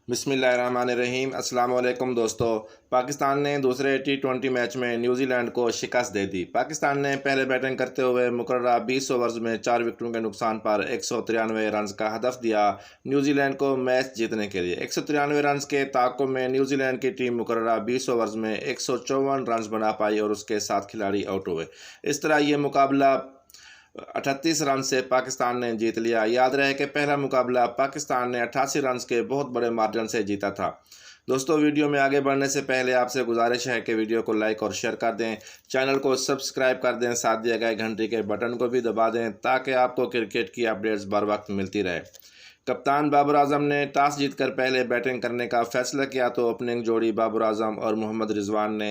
بسم اللہ الرحمن الرحیم۔ السلام علیکم دوستو۔ پاکستان نے دوسرے T20 میچ میں نیوزی لینڈ کو شکست دے دی۔ پاکستان نے پہلے بیٹنگ کرتے ہوئے مقررہ 20 اوورز میں 4 وکٹوں کے نقصان پر 193 رنز کا ہدف دیا نیوزی لینڈ کو میچ جیتنے کے لیے۔ 193 رنز کے تعاقب میں نیوزی لینڈ کی ٹیم مقررہ 20 اوورز میں 154 رنز بنا پائی اور اس کے 7 کھلاڑی آؤٹ ہوئے۔ اس طرح یہ مقابلہ 38 رنز سے پاکستان نے جیت لیا۔ یاد رہے کہ پہلا مقابلہ پاکستان نے 88 رنز کے بہت بڑے مارجن سے جیتا تھا۔ دوستو، ویڈیو میں آگے بڑھنے سے پہلے آپ سے گزارش ہے کہ ویڈیو کو لائک اور شیئر کر دیں، چینل کو سبسکرائب کر دیں، ساتھ دیے گئے گھنٹی کے بٹن کو بھی دبا دیں تاکہ آپ کو کرکٹ کی اپڈیٹس بر وقت ملتی رہے۔ کپتان بابر اعظم نے ٹاس جیت کر پہلے بیٹنگ کرنے کا فیصلہ کیا تو اوپننگ جوڑی بابر اعظم اور محمد رضوان نے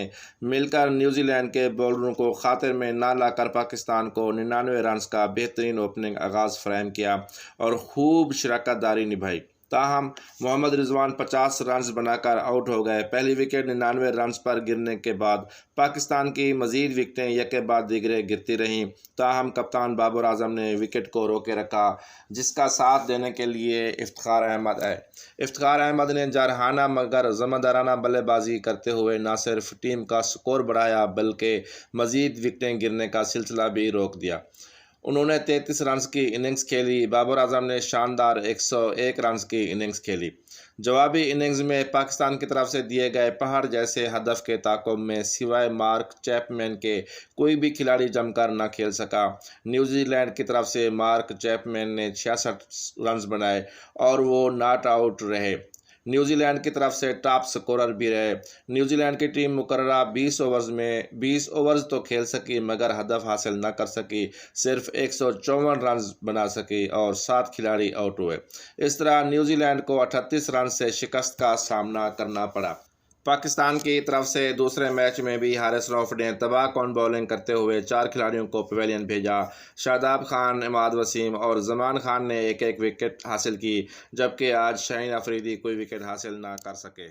مل کر نیوزی لینڈ کے بولروں کو خاطر میں نہ لا کر پاکستان کو 99 رنز کا بہترین اوپننگ آغاز فراہم کیا اور خوب شراکت داری نبھائی۔ تاہم محمد رضوان 50 رنز بنا کر آؤٹ ہو گئے۔ پہلی وکٹ 99 رنز پر گرنے کے بعد پاکستان کی مزید وکٹیں یکے بعد دیگرے گرتی رہیں، تاہم کپتان بابر اعظم نے وکٹ کو روکے رکھا، جس کا ساتھ دینے کے لیے افتخار احمد ہے۔ افتخار احمد نے جارحانہ مگر ذمہ دارانہ بلے بازی کرتے ہوئے نہ صرف ٹیم کا سکور بڑھایا بلکہ مزید وکٹیں گرنے کا سلسلہ بھی روک دیا۔ انہوں نے 33 رنز کی اننگز کھیلی۔ بابر اعظم نے شاندار 101 رنز کی اننگز کھیلی۔ جوابی اننگز میں پاکستان کی طرف سے دیے گئے پہاڑ جیسے ہدف کے تعاقب میں سوائے مارک چیپمین کے کوئی بھی کھلاڑی جم کر نہ کھیل سکا۔ نیوزی لینڈ کی طرف سے مارک چیپمین نے 66 رنز بنائے اور وہ ناٹ آؤٹ رہے۔ نیوزی لینڈ کی طرف سے ٹاپ سکورر بھی رہے۔ نیوزی لینڈ کی ٹیم مقررہ 20 اوورز میں 20 اوورز تو کھیل سکی مگر ہدف حاصل نہ کر سکی، صرف 154 رنز بنا سکی اور 7 کھلاڑی آؤٹ ہوئے۔ اس طرح نیوزی لینڈ کو 38 رنز سے شکست کا سامنا کرنا پڑا۔ پاکستان کی طرف سے دوسرے میچ میں بھی حارث رؤف نے تباہ کن بولنگ کرتے ہوئے 4 کھلاڑیوں کو پویلین بھیجا۔ شاداب خان، عماد وسیم اور زمان خان نے ایک ایک وکٹ حاصل کی، جبکہ آج شاہین افریدی کوئی وکٹ حاصل نہ کر سکے۔